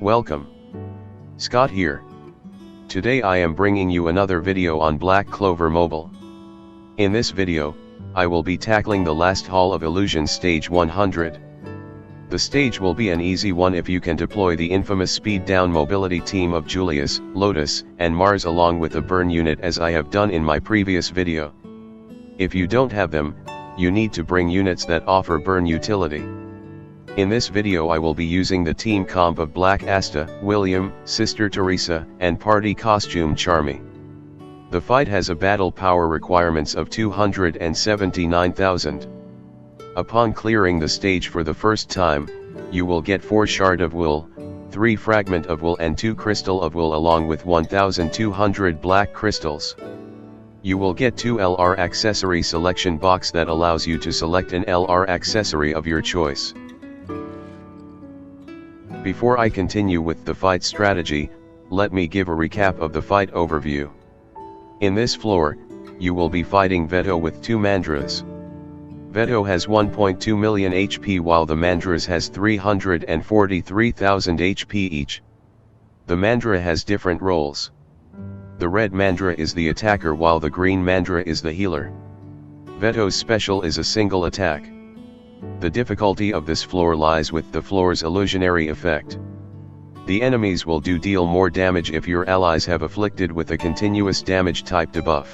Welcome. Scott here. Today I am bringing you another video on Black Clover Mobile. In this video, I will be tackling the last Hall of Illusions stage 100. The stage will be an easy one if you can deploy the infamous speed down mobility team of Julius, Lotus, and Mars along with a burn unit as I have done in my previous video. If you don't have them, you need to bring units that offer burn utility. In this video I will be using the team comp of Black Asta, William, Sister Theresa, and Party Costume Charmy. The fight has a battle power requirements of 279,000. Upon clearing the stage for the first time, you will get 4 shard of wool, 3 fragment of wool and 2 crystal of wool along with 1,200 black crystals. You will get 2 LR accessory selection box that allows you to select an LR accessory of your choice. Before I continue with the fight strategy, let me give a recap of the fight overview. In this floor, you will be fighting Veto with 2 Mandras. Veto has 1.2 million HP while the Mandras has 343,000 HP each. The Mandra has different roles. The red Mandra is the attacker while the green Mandra is the healer. Veto's special is a single attack. The difficulty of this floor lies with the floor's illusionary effect. The enemies will deal more damage if your allies have afflicted with a continuous damage type debuff.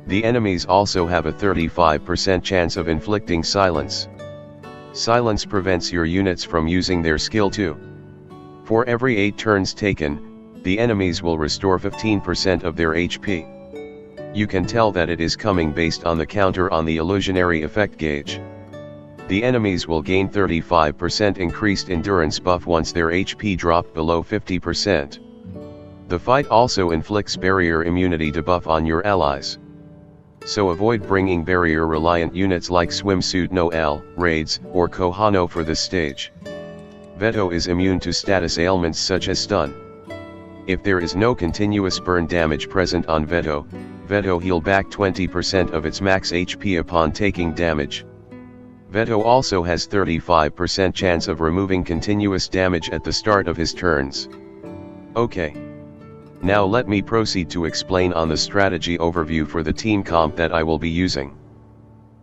The enemies also have a 35% chance of inflicting silence. Silence prevents your units from using their skill 2. For every 8 turns taken, the enemies will restore 15% of their HP. You can tell that it is coming based on the counter on the illusionary effect gauge. The enemies will gain 35% increased endurance buff once their HP drop below 50%. The fight also inflicts barrier immunity debuff on your allies. So avoid bringing barrier-reliant units like Swimsuit, Noelle, Raids, or Kohano for this stage. Veto is immune to status ailments such as stun. If there is no continuous burn damage present on Veto, Veto heal back 20% of its max HP upon taking damage. Veto also has 35% chance of removing continuous damage at the start of his turns. Okay. Now let me proceed to explain on the strategy overview for the team comp that I will be using.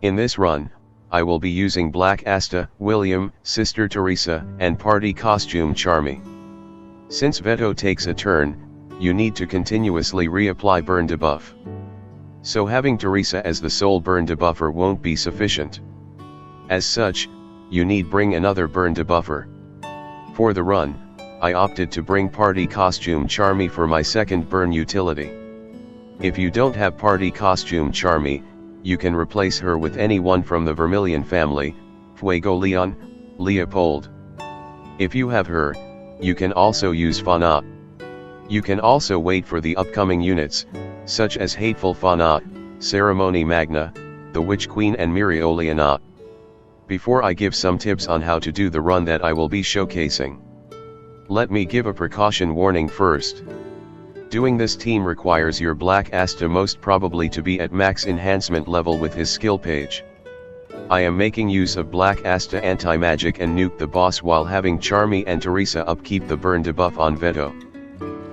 In this run, I will be using Black Asta, William, Sister Theresa, and Party Costume Charmy. Since Veto takes a turn, you need to continuously reapply burn debuff. So having Theresa as the sole burn debuffer won't be sufficient. As such, you need bring another burn debuffer. For the run, I opted to bring Party Costume Charmy for my second burn utility. If you don't have Party Costume Charmy, you can replace her with anyone from the Vermilion family, Fuego Leon, Leopold. If you have her, you can also use Fauna. You can also wait for the upcoming units, such as Hateful Fauna, Ceremony Magna, the Witch Queen and Mirioliana. Before I give some tips on how to do the run that I will be showcasing, let me give a precaution warning first. Doing this team requires your Black Asta most probably to be at max enhancement level with his skill page. I am making use of Black Asta anti-magic and nuke the boss while having Charmy and Theresa upkeep the burn debuff on Veto.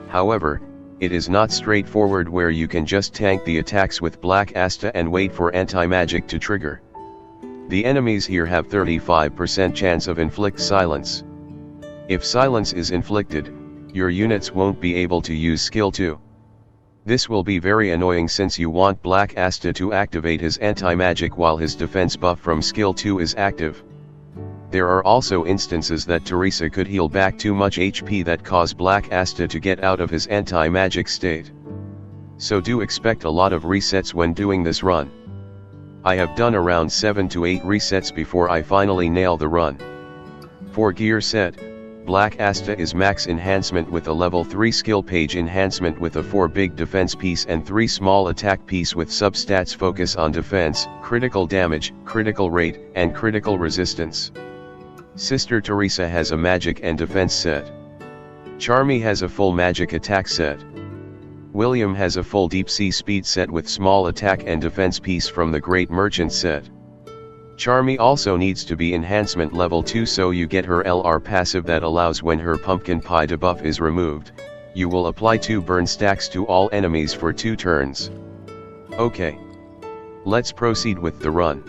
However, it is not straightforward where you can just tank the attacks with Black Asta and wait for anti-magic to trigger. The enemies here have 35% chance of inflict silence. If silence is inflicted, your units won't be able to use skill 2. This will be very annoying since you want Black Asta to activate his anti-magic while his defense buff from skill 2 is active. There are also instances that Theresa could heal back too much HP that cause Black Asta to get out of his anti-magic state. So do expect a lot of resets when doing this run. I have done around 7 to 8 resets before I finally nail the run. For gear set, Black Asta is max enhancement with a level 3 skill page enhancement with a 4 big defense piece and 3 small attack piece with substats focus on defense, critical damage, critical rate, and critical resistance. Sister Theresa has a magic and defense set. Charmy has a full magic attack set. William has a full deep sea speed set with small attack and defense piece from the Great Merchant set. Charmy also needs to be enhancement level 2, so you get her LR passive that allows when her pumpkin pie debuff is removed, you will apply 2 burn stacks to all enemies for 2 turns. Okay. Let's proceed with the run.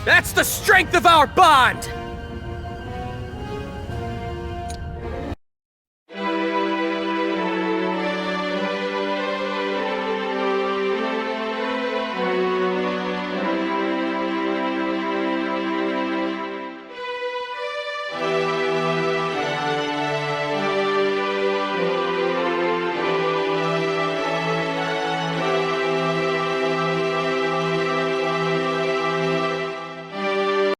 That's the strength of our bond!